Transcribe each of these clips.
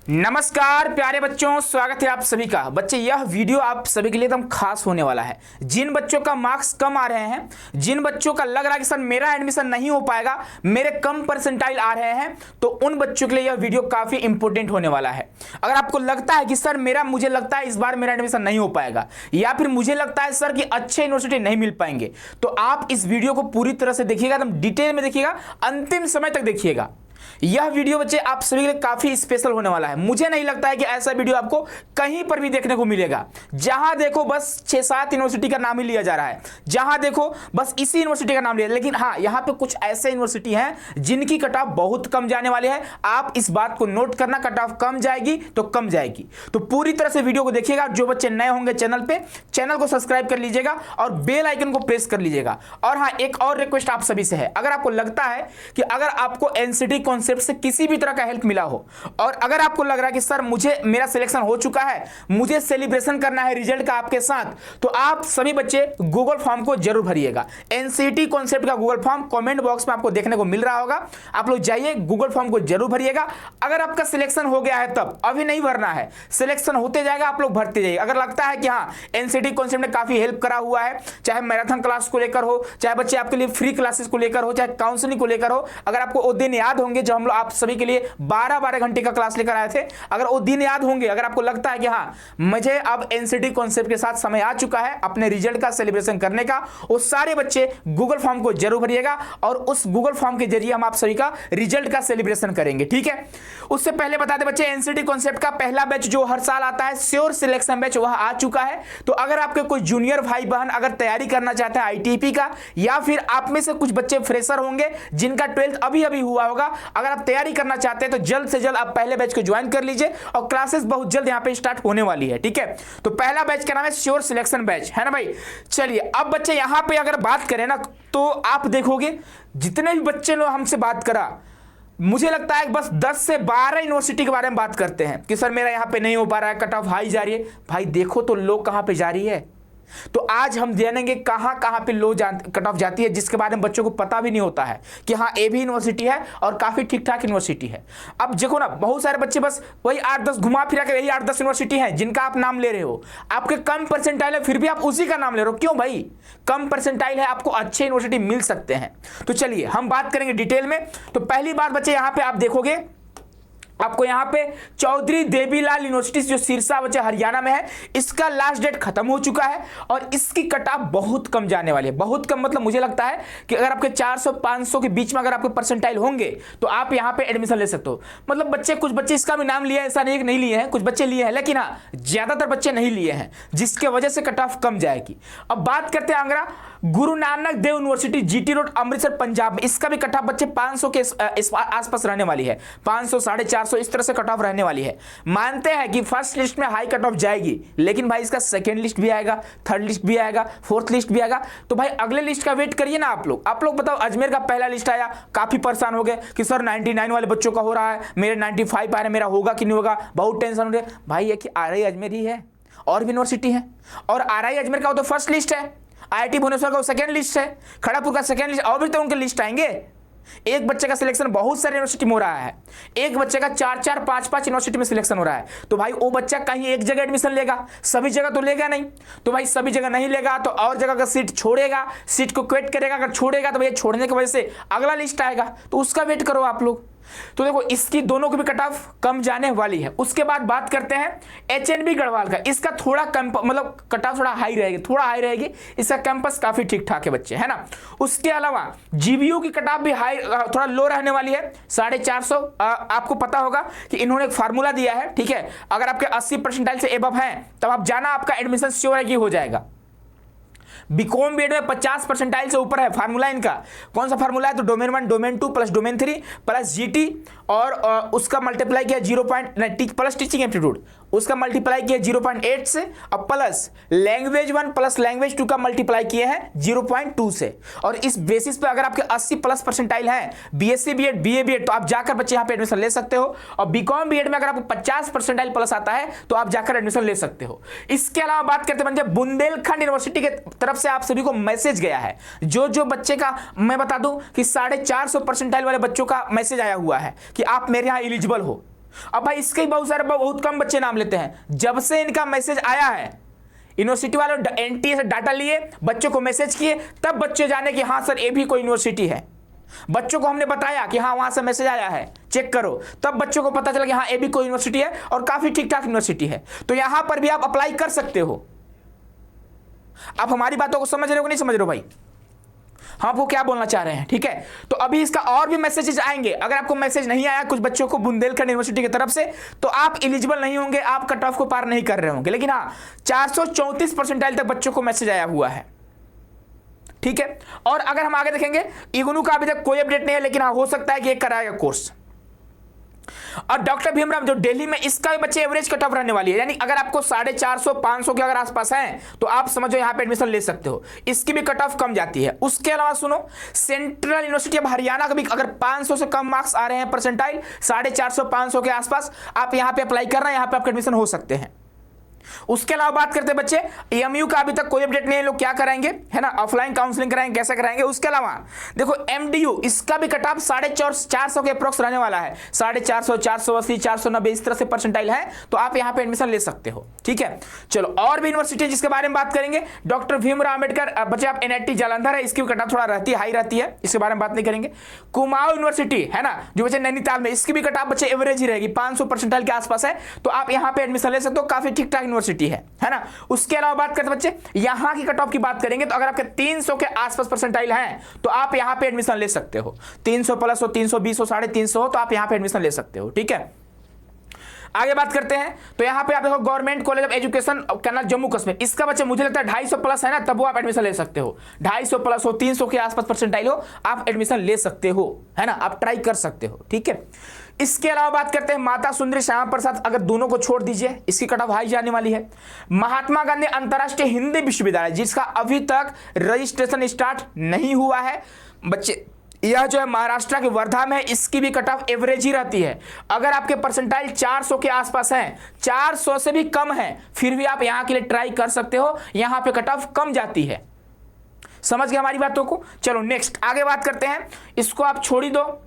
नमस्कार प्यारे बच्चों, स्वागत है आप सभी का। बच्चे यह वीडियो आप सभी के लिए एकदम खास होने वाला है। जिन बच्चों का मार्क्स कम आ रहे हैं, जिन बच्चों का लग रहा है कि सर मेरा एडमिशन नहीं हो पाएगा, मेरे कम परसेंटाइल आ रहे हैं, तो उन बच्चों के लिए यह वीडियो काफी इंपॉर्टेंट होने वाला है। अगर आपको लगता है कि सर मुझे लगता है इस बार मेरा एडमिशन नहीं हो पाएगा, या फिर मुझे लगता है सर कि अच्छे यूनिवर्सिटी नहीं मिल पाएंगे, तो आप इस वीडियो को पूरी तरह से देखिएगा, एकदम डिटेल में देखिएगा, अंतिम समय तक देखिएगा। यह वीडियो बच्चे आप सभी के लिए काफी स्पेशल होने वाला है। मुझे नहीं लगता है कि ऐसा वीडियो आपको कहीं पर भी देखने को मिलेगा। जहां देखो बस 6-7 यूनिवर्सिटी का नाम ही लिया जा रहा है, जहां देखो बस इसी यूनिवर्सिटी का नाम लिया। लेकिन हाँ, यहां पे कुछ ऐसे यूनिवर्सिटी हैं जिनकी कट ऑफ बहुत कम जाने वाली है। आप इस बात को नोट करना, कट ऑफ कम जाएगी तो कम जाएगी। तो पूरी तरह से वीडियो को देखिएगा। जो बच्चे नए होंगे चैनल पे, चैनल को सब्सक्राइब कर लीजिएगा और बेल आइकन को प्रेस कर लीजिएगा। और हाँ, एक और रिक्वेस्ट आप सभी से है, अगर आपको लगता है कि अगर आपको एनसीटी कॉन्सेप्ट से किसी भी तरह का हेल्प मिला हो, और अगर आपको लग रहा है कि सर मेरा सिलेक्शन हो चुका है, मुझे सेलिब्रेशन करना है रिजल्ट का आपके साथ, तो आप सभी बच्चे गूगल फॉर्म को जरूर भरिएगा। एनसीटी कॉन्सेप्ट का गूगल फॉर्म कमेंट बॉक्स में आपको देखने को मिल रहा होगा। आप लोग जाइए, गूगल फॉर्म को जरूर भरिएगा। अगर आपका सिलेक्शन हो गया है तब, अभी नहीं भरना है, सिलेक्शन होते जाएगा, आप लोग भरते जाइए। अगर लगता है कि हाँ एनसीटी कॉन्सेप्ट ने काफी हेल्प करा हुआ है, चाहे मैराथन क्लास को लेकर हो, चाहे बच्चे आपके लिए फ्री क्लासेस को लेकर हो, चाहे काउंसलिंग को लेकर हो, अगर आपको वो दिन याद होंगे जब हम लोग आप सभी के लिए 12-12 घंटे का क्लास लेकर आए थे, अगर वो दिन याद होंगे, अगर आपको लगता है कि हाँ मुझे अब एनसीटी कॉन्सेप्ट के साथ समय आ चुका है अपने रिजल्ट का सेलिब्रेशन करने का, वो सारे बच्चे गूगल फॉर्म को जरूर भरिएगा और उस गूगल फॉर्म के जरिए हम आप सभी का रिजल्ट का सेलिब्रेशन करेंगे, ठीक है। उससे पहले बता दें बच्चे, एनसीटी कॉन्सेप्ट का पहला बैच जो हर साल आता है, श्योर सिलेक्शन बैच, वह आ चुका है। तो अगर आपके कोई जूनियर भाई बहन अगर तैयारी करना चाहते हैं आईटीपी का, या फिर आप में से कुछ बच्चे फ्रेशर होंगे जिनका 12th अभी अभी हुआ होगा, अगर आप तैयारी करना चाहते हैं तो जल्द से जल्द आप पहले बैच को ज्वाइन कर लीजिए और क्लासेस बहुत जल्द यहां पे स्टार्ट होने वाली है, ठीक है। तो पहला बैच का नाम है श्योर सिलेक्शन बैच, है ना भाई। चलिए अब बच्चे यहां पे अगर बात करें ना, तो आप देखोगे जितने भी बच्चे लोग हमसे बात करा, मुझे लगता है बस 10 से 12 यूनिवर्सिटी के बारे में बात करते हैं कि सर मेरा यहां पे नहीं हो पा रहा है, कट ऑफ हाई जा रही है। भाई देखो तो लो कहां पे जा रही है। तो आज हम जानेंगे कहां कहां पे लो कट ऑफ जाती है, जिसके बारे में बच्चों को पता भी नहीं होता है कि हाँ ये भी यूनिवर्सिटी है और काफी ठीक ठाक यूनिवर्सिटी है। अब देखो ना, बहुत सारे बच्चे बस वही 8-10 घुमा फिरा के, यही 8-10 यूनिवर्सिटी है जिनका आप नाम ले रहे हो। आपके कम परसेंटाइल है फिर भी आप उसी का नाम ले रहे हो। क्यों भाई? कम परसेंटाइल है, आपको अच्छे यूनिवर्सिटी मिल सकते हैं। तो चलिए हम बात करेंगे डिटेल में। तो पहली बात बच्चे यहां पे आप देखोगे, आपको यहां पे चौधरी देवीलाल यूनिवर्सिटी जो सिरसा बच्चे हरियाणा में है, इसका लास्ट डेट खत्म हो चुका है और इसकी कट ऑफ बहुत कम जाने वाली है। बहुत कम मतलब मुझे लगता है कि अगर आपके 400-500 के बीच में अगर आपके परसेंटाइल होंगे तो आप यहां पे एडमिशन ले सकते हो। मतलब बच्चे, कुछ बच्चे इसका भी नाम लिए हैं, ऐसा नहीं लिए हैं, कुछ बच्चे लिए हैं, लेकिन हाँ ज्यादातर बच्चे नहीं लिए हैं, जिसके वजह से कट ऑफ कम जाएगी। अब बात करते हैं Agra Guru Nanak Dev university, GT road, Amritsar, Punjab में। इसका भी कट ऑफ बच्चे 500 के आसपास रहने वाली है, 500, 450 इस तरह से कट ऑफ रहने वाली है। मानते हैं कि फर्स्ट लिस्ट में हाई कट ऑफ जाएगी, लेकिन भाई इसका सेकंड लिस्ट भी आएगा, थर्ड लिस्ट भी आएगा, फोर्थ लिस्ट भी आएगा। तो भाई अगले लिस्ट का वेट करिए ना आप लोग बताओ। अजमेर का पहला लिस्ट आया, काफी परेशान हो गए कि सर 99 वाले बच्चों का हो रहा है, मेरे 95 आ रहे, मेरा होगा कि नहीं होगा, बहुत टेंशन हो रही है। भाई ये कि आरआई अजमेर ही है और भी यूनिवर्सिटी है, और आरआई अजमेर का वो तो फर्स्ट लिस्ट है, आईआईटी भुवनेश्वर का सेकंड लिस्ट है, खड़गपुर का सेकंड लिस्ट, और भी तो उनके लिस्ट आएंगे। एक बच्चे का सिलेक्शन बहुत सारे यूनिवर्सिटी में हो रहा है, एक बच्चे का 4-4, 5-5 यूनिवर्सिटी में सिलेक्शन हो रहा है। तो भाई वो बच्चा कहीं एक जगह एडमिशन लेगा, सभी जगह तो लेगा नहीं। तो भाई सभी जगह नहीं लेगा तो और जगह का सीट छोड़ेगा, सीट को क्विट करेगा। अगर छोड़ेगा तो भाई छोड़ने की वजह से अगला लिस्ट आएगा, तो उसका वेट करो आप लोग। तो देखो इसकी दोनों की भी कट ऑफ कम जाने वाली है। उसके बाद बात करते हैं एचएनबी गढ़वाल का। इसका थोड़ा कम, मतलब कट ऑफ थोड़ा हाई रहेगी, इसका कैंपस काफी ठीक ठाक है बच्चे, है ना। उसके अलावा जीबीयू की कट ऑफ भी हाई, थोड़ा लो रहने वाली है, 450। आपको पता होगा कि इन्होंने एक फार्मूला दिया है, ठीक है। अगर आपके 80 परसेंटाइल से एबव हैं तब आप जाना, आपका एडमिशन श्योर है कि हो जाएगा। बीकॉम बीएड में 50 परसेंटाइल से ऊपर है। फार्मूला इनका कौन सा फार्मूला है? तो domain 1, domain 2 plus domain 3 plus GT, और उसका मल्टीप्लाई किया 0. प्लस टीचिंग एप्टीट्यूड, उसका मल्टीप्लाई किया 0.8 से, और प्लस लैंग्वेज 1 प्लस लैंग्वेज 2 का मल्टीप्लाई किए हैं 0.2 से। और इस बेसिस पे अगर आपके 80 प्लस परसेंटाइल हैं, बीएससी बीएड, बीए बीएड, तो आप जाकर बच्चे यहाँ पे एडमिशन ले सकते हो। और बीकॉम बीएड में अगर आपको 50 परसेंटाइल प्लस आता है तो आप जाकर एडमिशन ले सकते हो। इसके अलावा बात करते हैं बुंदेलखंड यूनिवर्सिटी के तरफ से आप सभी को मैसेज गया है। जो बच्चे का मैं बता दूं कि 450 परसेंटाइल वाले बच्चों का मैसेज आया हुआ है कि आप मेरे यहाँ एलिजिबल हो। अब भाई इसके बहुत कम बच्चे नाम लेते हैं। जब से इनका मैसेज आया है, यूनिवर्सिटी वालों एनटीए से डाटा लिए, बच्चों को मैसेज किए, तब बच्चे जाने कि हाँ सर ये भी कोई यूनिवर्सिटी है। बच्चों को हमने बताया कि हाँ वहां से मैसेज आया है, चेक करो, तब बच्चों को पता चला कि हाँ ये भी कोई यूनिवर्सिटी है और काफी ठीक ठाक यूनिवर्सिटी है। तो यहां पर भी आप अप्लाई कर सकते हो। आप हमारी बातों को समझ रहे हो कि नहीं समझ रहे हो भाई? हम आपको क्या बोलना चाह रहे हैं, ठीक है? तो अभी इसका और भी मैसेजेस आएंगे। अगर आपको मैसेज नहीं आया कुछ बच्चों को बुंदेलखंड यूनिवर्सिटी की तरफ से, तो आप एलिजिबल नहीं होंगे, आप कट ऑफ को पार नहीं कर रहे होंगे। लेकिन हाँ 434 परसेंटाइल तक बच्चों को मैसेज आया हुआ है, ठीक है? और अगर हम आगे देखेंगे, इग्नू का अभी तक कोई अपडेट नहीं है, लेकिन हाँ हो सकता है कि एक कराएगा कोर्स। और डॉक्टर भीमराव जो दिल्ली में, इसका भी बच्चे एवरेज कट ऑफ रहने वाली है, यानी अगर आपको 450 500 के अगर आसपास है तो आप समझो यहां पे एडमिशन ले सकते हो। इसकी भी कट ऑफ कम जाती है। उसके अलावा सुनो, सेंट्रल यूनिवर्सिटी ऑफ हरियाणा का भी अगर 500 से कम मार्क्स आ रहे हैं परसेंटाइल, 450 500 के आसपास, आप यहां पे अप्लाई करना, यहां पे आपका एडमिशन हो सकते हैं। उसके अलावा बात करते हैं बच्चे, एएमयू का अभी तक कोई अपडेट नहीं है, लोग क्या कराएंगे, है ना, ऑफलाइन काउंसलिंग कराएंगे, कैसे कराएंगे। उसके अलावा देखो एमडीयू, इसका भी कट ऑफ 450 के अप्रोक्स रहने वाला है, 450 480 490 इस तरह से परसेंटाइल है, तो आप यहां पे एडमिशन ले सकते हो, ठीक है? चलो और भी यूनिवर्सिटी जिसके बारे में बात करेंगे, डॉक्टर भीमराव अंबेडकर, बच्चे आप एनआईटी जालंधर है, इसकी कट ऑफ थोड़ा रहती है, हाई रहती है, इसके बारे में बात नहीं करेंगे। कुमाऊं यूनिवर्सिटी है ना, जो बच्चे नैनीताल में, इसकी भी कट ऑफ बच्चे एवरेज ही रहेगी, 500 परसेंटाइल के आसपास है, तो आप यहां पे एडमिशन ले सकते हो, काफी ठीक ठाक यूनिवर्सिटी है ना। उसके अलावा बात करते बच्चे, यहां की कट ऑफ की बात करेंगे, तो अगर आपके 300 के आसपास परसेंटाइल हैं तो आप यहां पे एडमिशन ले सकते हो। 300 प्लस हो, 320 हो, 350 हो, तो आप यहां पे एडमिशन ले सकते हो, ठीक है? आगे बात करते हैं, तो यहां पे आप देखो government college of education canal Jammu Kashmir, इसका बच्चे मुझे लगता है 250 प्लस है ना, तब वो आप एडमिशन ले सकते हो। 250 प्लस हो, 300 के आसपास परसेंटाइल हो, आप एडमिशन ले सकते हो, है ना, आप ट्राई कर सकते हो, ठीक है? इसके अलावा बात करते हैं माता सुंदरी श्यामा प्रसाद, अगर दोनों को छोड़ दीजिए, इसकी कट ऑफ हाई जाने वाली है। महात्मा गांधी अंतर्राष्ट्रीय हिंदी विश्वविद्यालय, जिसका अभी तक रजिस्ट्रेशन स्टार्ट नहीं हुआ है बच्चे, यह जो है महाराष्ट्र के वर्धा में है, इसकी भी कट ऑफ एवरेज ही रहती है। अगर आपके परसेंटाइल 400 के आसपास हैं, 400 से भी कम है, फिर भी आप यहां के लिए ट्राई कर सकते हो, यहां पे कट ऑफ कम जाती है। समझ गए हमारी बातों को? चलो नेक्स्ट आगे बात करते हैं, इसको आप छोड़ ही दो,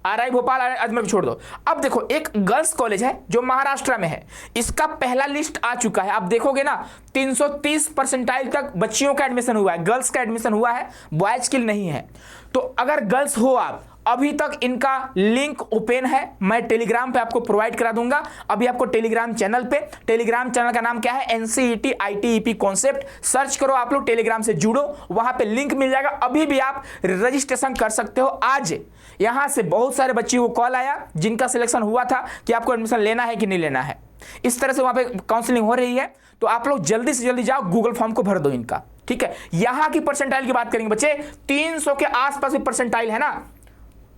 आरआई भोपाल अजमेर को छोड़ दो। अब देखो एक गर्ल्स कॉलेज है जो महाराष्ट्र में है, इसका पहला लिस्ट आ चुका है। आप देखोगे ना 330 परसेंटाइल तक बच्चियों का एडमिशन हुआ है, गर्ल्स का एडमिशन हुआ है, बॉयज के लिए नहीं है। तो अगर गर्ल्स हो आप, अभी तक इनका लिंक ओपन है, मैं टेलीग्राम पे आपको प्रोवाइड करा दूंगा। अभी आपको टेलीग्राम चैनल पे, टेलीग्राम चैनल का नाम क्या है, एनसीईटी आईटीईपी कॉन्सेप्ट, सर्च करो आप लोग, टेलीग्राम से जुड़ो, वहां पे लिंक मिल जाएगा। अभी भी आप रजिस्ट्रेशन कर सकते हो। आज यहां से बहुत सारे बच्चियों को कॉल आया जिनका सिलेक्शन हुआ था कि आपको एडमिशन लेना है कि नहीं लेना है, इस तरह से वहां पे काउंसलिंग हो रही है। तो आप लोग जल्दी से जल्दी जाओ, गूगल फॉर्म को भर दो इनका, ठीक है? यहां की परसेंटाइल की बात करेंगे बच्चे, 300 के आसपास भी परसेंटाइल है ना,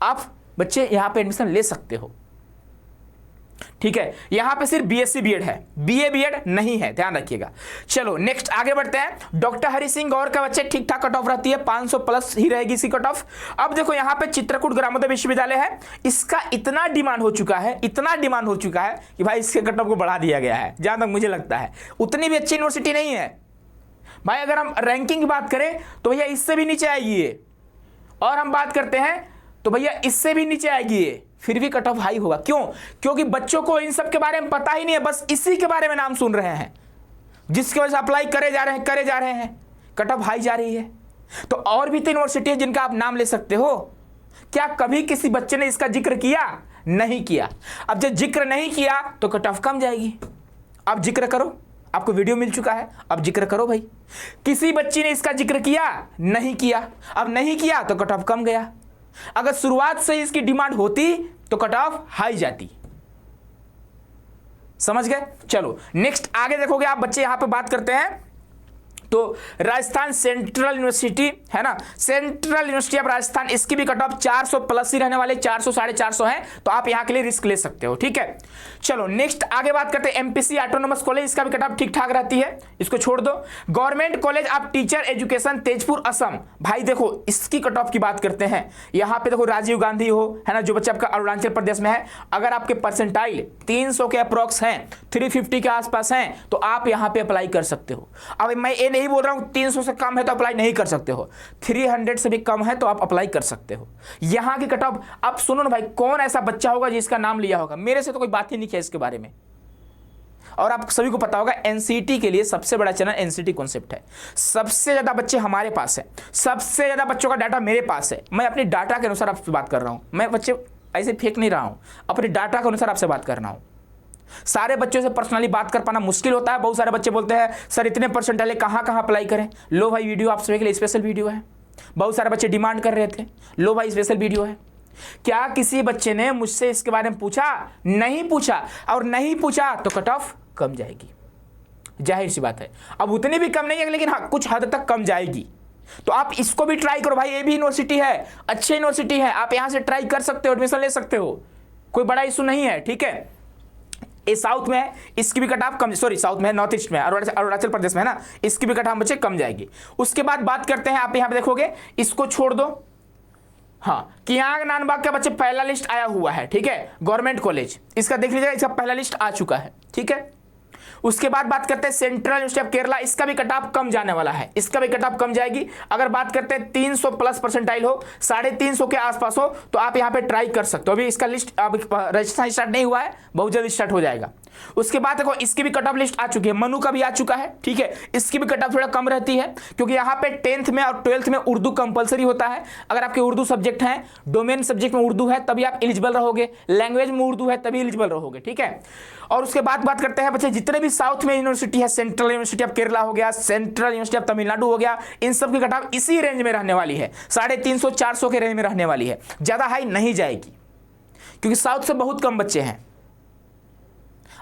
आप बच्चे यहां पे एडमिशन ले सकते हो, ठीक है? यहां पे सिर्फ बीएससी बीएड है, बीए बीएड नहीं है, ध्यान रखिएगा। चलो नेक्स्ट आगे बढ़ते हैं। डॉक्टर हरि सिंह गौर का बच्चे ठीक ठाक कट ऑफ रहती है, 500 प्लस ही रहेगी इसकी कट ऑफ। अब देखो यहां पे चित्रकूट ग्रामोदय विश्वविद्यालय है, इसका इतना डिमांड हो चुका है, इतना डिमांड हो चुका है कि भाई इसके कट ऑफ को बढ़ा दिया गया है। जहां तक मुझे लगता है उतनी भी अच्छी यूनिवर्सिटी नहीं है भाई। अगर हम रैंकिंग की बात करें तो भैया इससे भी नीचे आएगी ये, और हम बात करते हैं तो भैया इससे भी नीचे आएगी ये, फिर भी कट ऑफ हाई होगा। क्यों? क्योंकि बच्चों को इन सब के बारे में पता ही नहीं है, बस इसी के बारे में नाम सुन रहे हैं, जिसकी वजह से अप्लाई करे जा रहे हैं, कट ऑफ हाई जा रही है। तो और भी 3 यूनिवर्सिटी है जिनका आप नाम ले सकते हो। क्या कभी किसी बच्चे ने इसका जिक्र किया? नहीं किया। अब जब जिक्र नहीं किया तो कट ऑफ कम जाएगी। अब जिक्र करो, आपको वीडियो मिल चुका है, अब जिक्र करो भाई। किसी बच्ची ने इसका जिक्र किया? नहीं किया। अब नहीं किया तो कट ऑफ कम गया। अगर शुरुआत से इसकी डिमांड होती तो कट ऑफ हाई जाती। समझ गए? चलो नेक्स्ट आगे देखोगे आप बच्चे, यहां पे बात करते हैं तो राजस्थान सेंट्रल यूनिवर्सिटी है ना, सेंट्रल यूनिवर्सिटी ऑफ राजस्थान, इसकी भी कट ऑफ 400 प्लस ही रहने वाले, 400 450 है, तो आप यहां के लिए रिस्क ले सकते हो, ठीक है? चलो नेक्स्ट आगे बात करते हैं एमपीसी ऑटोनोमस कॉलेज, इसका भी कट ऑफ ठीक ठाक रहती है, इसको छोड़ दो। Government college of teacher education Tezpur Assam, भाई देखो इसकी कट ऑफ की बात करते हैं। यहां पे देखो राजीव गांधी हो, है ना, जो बच्चा आपका अरुणाचल प्रदेश में है, अगर आपके परसेंटाइल 300 के अप्रोक्स हैं, 350 के आसपास हैं, तो आप यहां पे अप्लाई कर सकते हो। अब मैं ये नहीं यही बोल रहा हूँ 300 से कम है तो अप्लाई नहीं कर सकते हो, 300 से भी कम है तो आप अप्लाई कर सकते हो। यहाँ की कट ऑफ अब सुनो ना भाई, कौन ऐसा बच्चा होगा जिसका नाम लिया होगा? मेरे से तो कोई बात ही नहीं किया इसके बारे में। और आप सभी को पता होगा एनसीटी के लिए सबसे बड़ा चैनल एनसीटी कॉन्सेप्ट है। सबसे ज्यादा बच्चे हमारे पास है, सबसे ज्यादा बच्चों का डाटा मेरे पास है। मैं अपनी डाटा के अनुसार आपसे बात कर रहा हूं, मैं बच्चे ऐसे फेंक नहीं रहा हूं, अपने डाटा के अनुसार आपसे बात कर रहा हूं। सारे बच्चों से पर्सनली बात कर पाना मुश्किल होता है। बहुत सारे बच्चे बोलते हैं सर इतने परसेंटाइल है, कहाँ कहाँ अप्लाई करें? लो भाई वीडियो आप सभी के लिए स्पेशल वीडियो है। बहुत सारे बच्चे डिमांड कर रहे थे, लो भाई स्पेशल वीडियो है। क्या किसी बच्चे ने मुझसे इसके बारे में पूछा? नहीं पूछा। और नहीं पूछा तो कट ऑफ कम जाएगी, जाहिर सी बात है। अब उतनी भी कम नहीं है, लेकिन हाँ कुछ हद तक कम जाएगी। तो आप इसको भी ट्राई करो भाई, ये भी यूनिवर्सिटी है, अच्छी यूनिवर्सिटी है, आप यहां से ट्राई कर सकते हो, एडमिशन ले सकते हो, कोई बड़ा इशू नहीं है। ठीक है, ये साउथ में है, इसकी भी कट ऑफ कम, सॉरी साउथ में है, नॉर्थ ईस्ट में है, अरुणाचल प्रदेश में है ना, इसकी भी कट ऑफ बच्चे कम जाएगी। उसके बाद बात करते हैं, आप यहां पे देखोगे, इसको छोड़ दो, हाँ कियांग नानबाग का बच्चे पहला लिस्ट आया हुआ है। ठीक है, गवर्नमेंट कॉलेज, इसका देख लीजिएगा, इसका पहला लिस्ट आ चुका है। ठीक है, उसके बाद बात करते हैं सेंट्रल यूनिवर्सिटी ऑफ केरला, इसका भी कट ऑफ कम जाने वाला है, इसका भी कट ऑफ कम जाएगी। अगर बात करते हैं 300 प्लस परसेंटाइल हो, 350 के आसपास हो, तो आप यहाँ पे ट्राई कर सकते हो। अभी इसका लिस्ट रजिस्ट्रेशन स्टार्ट नहीं हुआ है, बहुत जल्द स्टार्ट हो जाएगा। उसके बाद देखो इसकी भी कट ऑफ लिस्ट आ चुकी है, मनु का भी आ चुका है। ठीक है, इसकी भी कट ऑफ थोड़ा कम रहती है, क्योंकि यहाँ पे 10th में और 12th में उर्दू कंपलसरी होता है। अगर आपके उर्दू सब्जेक्ट हैं, डोमेन सब्जेक्ट में उर्दू है, तभी आप एलिजिबल रहोगे, लैंग्वेज में उर्दू है तभी एलिजिबल रहोगे। ठीक है, और उसके बाद बात करते हैं बच्चे जितने भी साउथ में यूनिवर्सिटी है, सेंट्रल यूनिवर्सिटी ऑफ केरला हो गया, सेंट्रल यूनिवर्सिटी ऑफ तमिलनाडु हो गया, इन सब की कट ऑफ इसी रेंज में रहने वाली है, 350-400 के रेंज में रहने वाली है, ज्यादा हाई नहीं जाएगी, क्योंकि साउथ से बहुत कम बच्चे हैं।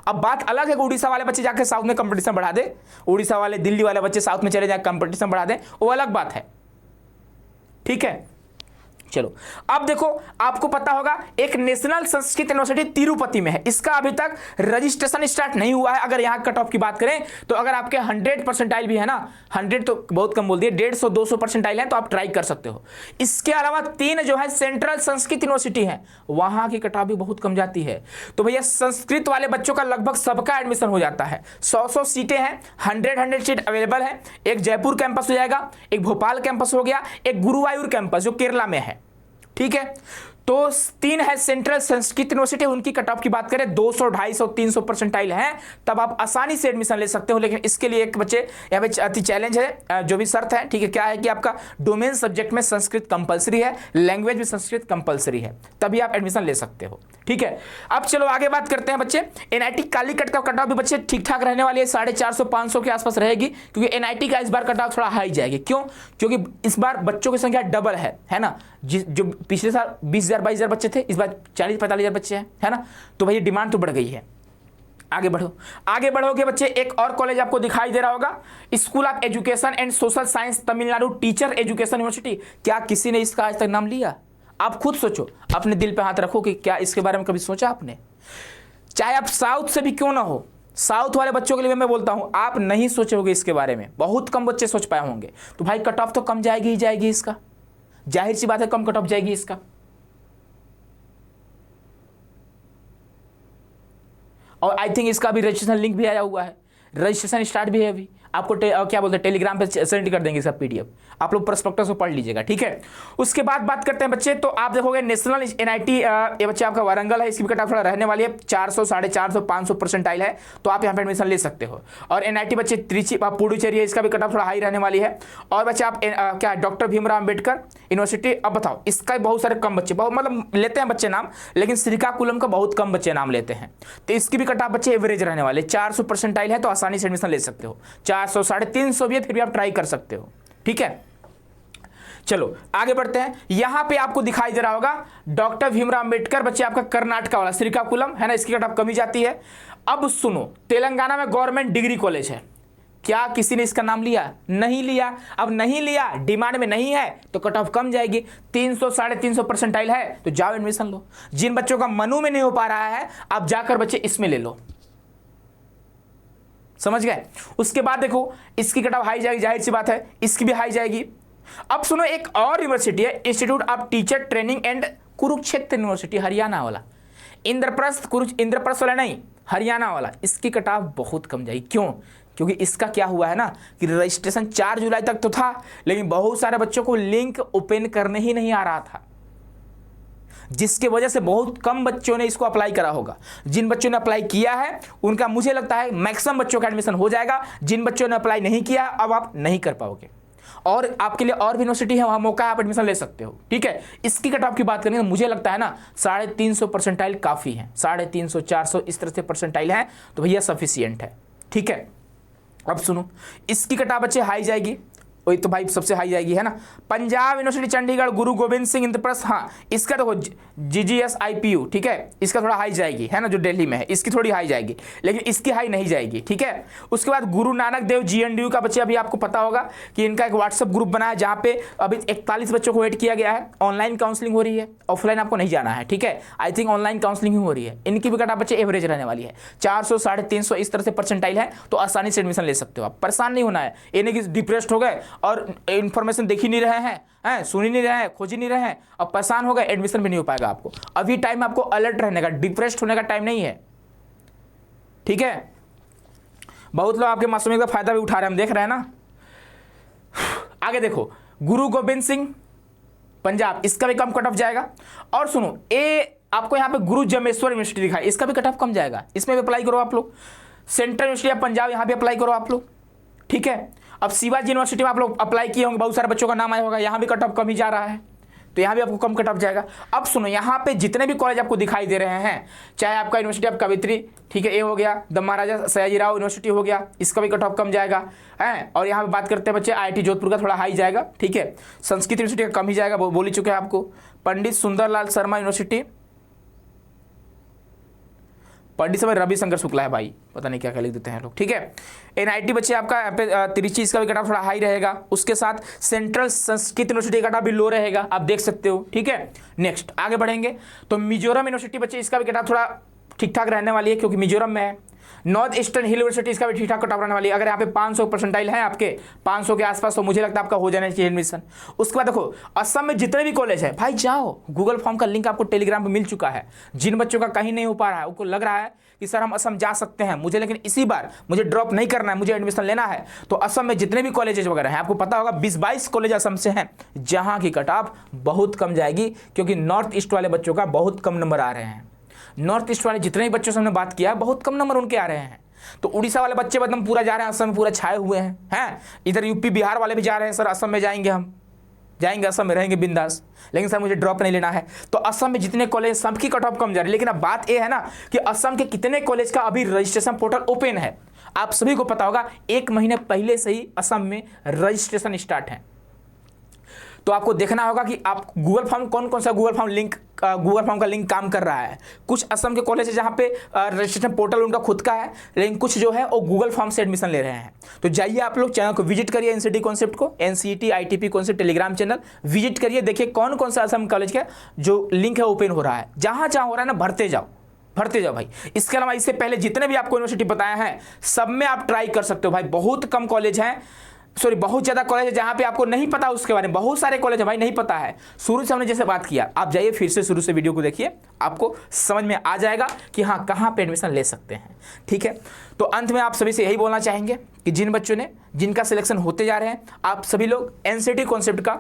अब बात अलग है कि उड़ीसा वाले बच्चे जाकर साउथ में कंपटीशन बढ़ा दे, उड़ीसा वाले दिल्ली वाले बच्चे साउथ में चले जाकर कंपटीशन बढ़ा दे, वो अलग बात है। ठीक है, चलो अब देखो, आपको पता होगा एक नेशनल संस्कृत यूनिवर्सिटी तिरुपति में है, इसका अभी तक रजिस्ट्रेशन स्टार्ट नहीं हुआ है। अगर यहाँ कट ऑफ की बात करें तो अगर आपके 100 परसेंटाइल भी है ना, 100 तो बहुत कम बोल दिए, 150-200 परसेंटाइल है तो आप ट्राई कर सकते हो। इसके अलावा 3 जो है सेंट्रल संस्कृत यूनिवर्सिटी है, वहां की कट ऑफ भी बहुत कम जाती है। तो भैया संस्कृत वाले बच्चों का लगभग सबका एडमिशन हो जाता है, 100 सीटें हैं, 100 सीट अवेलेबल है। एक जयपुर कैंपस हो जाएगा, एक भोपाल कैंपस हो गया, एक गुरुवायूर कैंपस जो केरला में है। ठीक है, तो 3 है सेंट्रल संस्कृत यूनिवर्सिटी, उनकी कट ऑफ की बात करें 200, 250, 300 परसेंटाइल है, तब आप आसानी से एडमिशन ले सकते हो। लेकिन इसके लिए एक बच्चे यहाँ पे अति चैलेंज है, जो भी शर्त है। ठीक है, क्या है कि आपका डोमेन सब्जेक्ट में संस्कृत कंपलसरी है, लैंग्वेज में संस्कृत कंपलसरी है, तभी आप एडमिशन ले सकते हो। ठीक है, अब चलो आगे बात करते हैं बच्चे, एनआईटी कालीकट का कट ऑफ भी बच्चे ठीक ठाक रहने वाली है, 450-500 के आसपास रहेगी, क्योंकि एनआईटी का इस बार कट ऑफ थोड़ा हाई जाएगी। क्यों? क्योंकि इस बार बच्चों की संख्या डबल है ना, जो पिछले साल 20,000-22,000 बच्चे थे, इस बार 40-45,000 बच्चे हैं, है ना, तो भैया डिमांड तो बढ़ गई है। आगे बढ़ो, आगे बढ़ोगे बच्चे, एक और कॉलेज आपको दिखाई दे रहा होगा, school of education and social science Tamil Nadu teacher education university. क्या किसी ने इसका आज तक नाम लिया? आप खुद सोचो, अपने दिल पे हाथ रखो कि क्या इसके बारे में कभी सोचा आपने? चाहे आप साउथ से भी क्यों ना हो, साउथ वाले बच्चों के लिए मैं बोलता हूं, आप नहीं सोचोगे इसके बारे में, बहुत कम बच्चे सोच पाए होंगे। तो भाई कट ऑफ तो कम जाएगी ही जाएगी इसका, जाहिर सी बात है कम कट ऑफ जाएगी इसका। और आई थिंक इसका भी रजिस्ट्रेशन लिंक भी आया हुआ है, रजिस्ट्रेशन स्टार्ट भी है अभी, आपको क्या बोलते हैं टेलीग्राम पे सेंड कर देंगे सब पीडीएफ, आप लोग प्रोस्पेक्टस को पढ़ लीजिएगा। ठीक है, उसके बाद बात करते हैं बच्चे, तो आप देखोगे नेशनल एनआईटी, ये बच्चे आपका वारंगल है, इसकी भी कट ऑफ थोड़ा रहने वाली है, 400, 450, 500 परसेंटाइल है, तो आप यहाँ पे एडमिशन ले सकते हो। और एनआईटी बच्चे त्रिची पुडुचेरी है, इसका भी कट ऑफ थोड़ा हाई रहने वाली है। और बच्चे आप क्या डॉक्टर भीमराव अम्बेडकर यूनिवर्सिटी, अब बताओ इसका बहुत सारे कम बच्चे, बहुत मतलब लेते हैं बच्चे नाम, लेकिन श्रीकाकुलम का बहुत कम बच्चे नाम लेते हैं, तो इसकी भी कट ऑफ बच्चे एवरेज रहने वाले, 400 परसेंटाइल है तो आसानी से एडमिशन ले सकते हो, 400, 350 भी है फिर भी आप ट्राई कर सकते हो। ठीक है, चलो आगे बढ़ते हैं, यहां पे आपको दिखाई दे रहा होगा डॉक्टर भीमराव अंबेडकर, बच्चे आपका कर्नाटक वाला श्रीकाकुलम है ना, इसकी कट ऑफ कमी जाती है। अब सुनो, तेलंगाना में गवर्नमेंट डिग्री कॉलेज है, क्या किसी ने इसका नाम लिया? नहीं लिया। अब नहीं लिया, डिमांड में नहीं है, तो कट ऑफ कम जाएगी, 300, 350 परसेंटाइल है तो जाओ एडमिशन लो। जिन बच्चों का मनु में नहीं हो पा रहा है, आप जाकर बच्चे इसमें ले लो, समझ गए? उसके बाद देखो इसकी कट ऑफ हाई जाएगी, जाहिर सी बात है इसकी भी हाई जाएगी। अब सुनो, एक और यूनिवर्सिटी है, institute of teacher training and Kurukshetra university, Haryana वाला, इंद्रप्रस्थ वाला नहीं, हरियाणा वाला, इसकी कट ऑफ बहुत कम जाएगी। क्यों? क्योंकि इसका क्या हुआ है ना कि रजिस्ट्रेशन 4 जुलाई तक तो था, लेकिन बहुत सारे बच्चों को लिंक ओपन करने ही नहीं आ रहा था, जिसके वजह से बहुत कम बच्चों ने इसको अप्लाई करा होगा। जिन बच्चों ने अप्लाई किया है उनका मुझे लगता है मैक्सिमम बच्चों का एडमिशन हो जाएगा। जिन बच्चों ने अप्लाई नहीं किया अब आप नहीं कर पाओगे, और आपके लिए और भी यूनिवर्सिटी है, वहाँ मौका है, आप एडमिशन ले सकते हो। ठीक है, इसकी कट ऑफ की बात करें तो मुझे लगता है ना 350 परसेंटाइल काफ़ी है, 350 400 इस तरह से परसेंटाइल है तो भैया सफिशियंट है। ठीक है, अब सुनो, इसकी कट ऑफ बच्चे हाई जाएगी, वही तो भाई सबसे हाई जाएगी है ना। पंजाब यूनिवर्सिटी चंडीगढ़ गुरु गोविंद सिंह इंद्रप्रस्थ, हाँ इसका देखो GGS-IPU, ठीक है, इसका थोड़ा हाई जाएगी है ना, जो दिल्ली में है इसकी थोड़ी हाई जाएगी, लेकिन इसकी हाई नहीं जाएगी। ठीक है, उसके बाद गुरु नानक देव GNDU का बच्चे, अभी आपको पता होगा कि इनका एक व्हाट्सएप ग्रुप बना है जहाँ पे अभी 41 बच्चों को वेट किया गया है। ऑनलाइन काउंसलिंग हो रही है, ऑफलाइन आपको नहीं जाना है। ठीक है, आई थिंक ऑनलाइन काउंसलिंग ही हो रही है। इनकी भी कट ऑफ बच्चे एवरेज रहने वाली है, 400 350 इस तरह से परसेंटाइल है, तो आसानी से एडमिशन ले सकते हो आप, परेशान नहीं होना है। ये नहीं कि डिप्रेस्ड हो गए और इन्फॉर्मेशन देख ही नहीं रहे हैं, सुन ही नहीं रहे हैं, खोज ही नहीं रहे हैं, अब परेशान हो गए, एडमिशन भी नहीं हो पाएगा आपको। अभी टाइम आपको अलर्ट रहने का, डिप्रेस्ड होने का टाइम नहीं है। ठीक है, बहुत लोग आपके मासूमियत का फायदा भी उठा रहे हैं, हम देख रहे हैं ना। आगे देखो, गुरु गोविंद सिंह पंजाब, इसका भी कम कट ऑफ जाएगा। और सुनो, ये आपको यहाँ पे गुरु जमेश्वर यूनिवर्सिटी दिखाई, इसका भी कट ऑफ कम जाएगा, इसमें भी अप्लाई करो आप लोग। सेंट्रल यूनिवर्सिटी ऑफ पंजाब, यहाँ भी अप्लाई करो आप लोग। ठीक है, अब शिवाजी यूनिवर्सिटी में आप लोग अप्लाई किए होंगे, बहुत सारे बच्चों का नाम आया होगा, यहाँ भी कट ऑफ कम ही जा रहा है, तो यहाँ भी आपको कम कट ऑफ जाएगा। अब सुनो, यहाँ पे जितने भी कॉलेज आपको दिखाई दे रहे हैं, चाहे आपका यूनिवर्सिटी ऑफ कवित्री, ठीक है, ये हो गया, द महाराजा सयाजीराव यूनिवर्सिटी हो गया, इसका भी कट ऑफ कम जाएगा है। और यहाँ पे बात करते हैं बच्चे IIT जोधपुर का थोड़ा हाई जाएगा। ठीक है, संस्कृत यूनिवर्सिटी का कम ही जाएगा, बोल ही चुके हैं आपको। पंडित सुंदरलाल शर्मा यूनिवर्सिटी, पंडित समय रविशंकर शुक्ला है भाई, पता नहीं क्या क्या लिख देते हैं लोग। ठीक है, NIT बच्चे आपका यहाँ पे त्रिची, इसका भी कट ऑफ थोड़ा हाई रहेगा। उसके साथ सेंट्रल संस्कृत यूनिवर्सिटी का कट ऑफ भी लो रहेगा, आप देख सकते हो। ठीक है, नेक्स्ट आगे बढ़ेंगे तो मिजोरम यूनिवर्सिटी बच्चे, इसका भी कट ऑफ थोड़ा ठीक ठाक रहने वाली है, क्योंकि मिजोरम में है। नॉर्थ ईस्टर्न हिल यूनिवर्सिटी, इसका भी ठीक ठाक कट ऑफ रहने वाली है। अगर यहाँ पे 500 परसेंटाइल है आपके, 500 के आसपास, तो मुझे लगता है आपका हो जाना चाहिए एडमिशन। उसके बाद देखो, असम में जितने भी कॉलेज है भाई, जाओ, गूगल फॉर्म का लिंक आपको टेलीग्राम पे मिल चुका है। जिन बच्चों का कहीं नहीं हो पा रहा है, उनको लग रहा है कि सर हम असम जा सकते हैं मुझे, लेकिन इसी बार मुझे ड्रॉप नहीं करना है, मुझे एडमिशन लेना है, तो असम में जितने भी कॉलेजेस वगैरह हैं, आपको पता होगा 20-22 कॉलेज असम से हैं, जहाँ की कट ऑफ बहुत कम जाएगी, क्योंकि नॉर्थ ईस्ट वाले बच्चों का बहुत कम नंबर आ रहे हैं। नॉर्थ ईस्ट वाले जितने भी बच्चों से हमने बात किया, बहुत कम नंबर उनके आ रहे हैं। तो उड़ीसा वाले बच्चे एकदम पूरा जा रहे हैं, असम में पूरा छाए हुए हैं। इधर यूपी बिहार वाले भी जा रहे हैं, सर असम में जाएंगे, हम जाएंगे असम में, रहेंगे बिंदास, लेकिन सर मुझे ड्रॉप नहीं लेना है। तो असम में जितने कॉलेज, सबकी कट ऑफ कम जा रही है। लेकिन अब बात यह है ना कि असम के कितने कॉलेज का अभी रजिस्ट्रेशन पोर्टल ओपन है, आप सभी को पता होगा, 1 महीने पहले से ही असम में रजिस्ट्रेशन स्टार्ट है। तो आपको देखना होगा कि आप गूगल फॉर्म, कौन कौन सा गूगल फॉर्म का लिंक काम कर रहा है। कुछ असम के कॉलेज है जहाँ पे रजिस्ट्रेशन पोर्टल उनका खुद का है, लेकिन कुछ जो है वो गूगल फॉर्म से एडमिशन ले रहे हैं। तो जाइए आप लोग चैनल को विजिट करिए, NCT कॉन्सेप्ट को, NCT ITP concept Telegram channel visit करिए, देखिए कौन कौन सा असम कॉलेज का जो लिंक है ओपन हो रहा है। जहाँ जहाँ हो रहा है ना, भरते जाओ भाई। इसके अलावा इससे पहले जितने भी आपको यूनिवर्सिटी बताया है, सब में आप ट्राई कर सकते हो भाई। बहुत कम कॉलेज हैं, सॉरी बहुत ज़्यादा कॉलेज है जहाँ पे आपको नहीं पता उसके बारे में, बहुत सारे कॉलेज है भाई नहीं पता है। शुरू से हमने जैसे बात किया, आप जाइए फिर से शुरू से वीडियो को देखिए, आपको समझ में आ जाएगा कि हाँ कहाँ पे एडमिशन ले सकते हैं। ठीक है, तो अंत में आप सभी से यही बोलना चाहेंगे कि जिन बच्चों ने, जिनका सिलेक्शन होते जा रहे हैं, आप सभी लोग NCT कॉन्सेप्ट का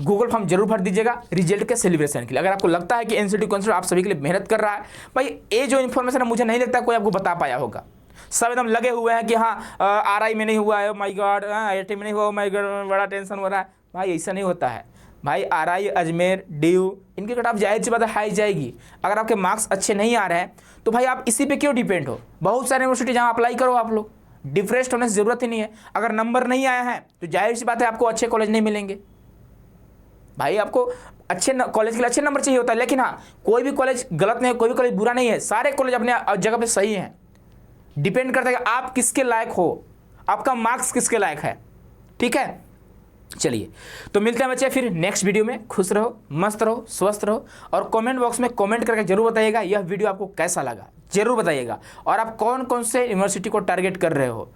गूगल फॉर्म जरूर भर दीजिएगा रिजल्ट के सेलिब्रेशन के लिए। अगर आपको लगता है कि NCT कॉन्सेप्ट आप सभी के लिए मेहनत कर रहा है, भाई ये जो इन्फॉर्मेशन है मुझे नहीं लगता कोई आपको बता पाया होगा। सब एकदम लगे हुए हैं कि हाँ RI में नहीं हुआ है, माय गॉड, IIT में नहीं हुआ, माय गॉड, बड़ा टेंशन हो रहा है। भाई ऐसा नहीं होता है भाई। RI, अजमेर, DU, इनकी कट ऑफ जाहिर सी बात है हाई जाएगी। अगर आपके मार्क्स अच्छे नहीं आ रहे हैं तो भाई आप इसी पे क्यों डिपेंड हो। बहुत सारे यूनिवर्सिटी जहाँ अप्लाई करो आप लोग, डिप्रेस्ड होने से ज़रूरत ही नहीं है। अगर नंबर नहीं आया है तो जाहिर सी बात है आपको अच्छे कॉलेज नहीं मिलेंगे भाई। आपको अच्छे कॉलेज के लिए अच्छे नंबर चाहिए होता है, लेकिन हाँ कोई भी कॉलेज गलत नहीं है, कोई भी कॉलेज बुरा नहीं है, सारे कॉलेज अपने जगह पे सही हैं। डिपेंड करता है कि आप किसके लायक हो, आपका मार्क्स किसके लायक है। ठीक है, चलिए तो मिलते हैं बच्चे फिर नेक्स्ट वीडियो में। खुश रहो, मस्त रहो, स्वस्थ रहो, और कमेंट बॉक्स में कमेंट करके जरूर बताइएगा यह वीडियो आपको कैसा लगा, जरूर बताइएगा। और आप कौन कौन से यूनिवर्सिटी को टारगेट कर रहे हो,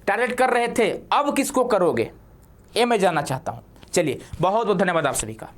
टारगेट कर रहे थे, अब किसको करोगे, ये मैं जानना चाहता हूँ। चलिए बहुत बहुत धन्यवाद आप सभी का।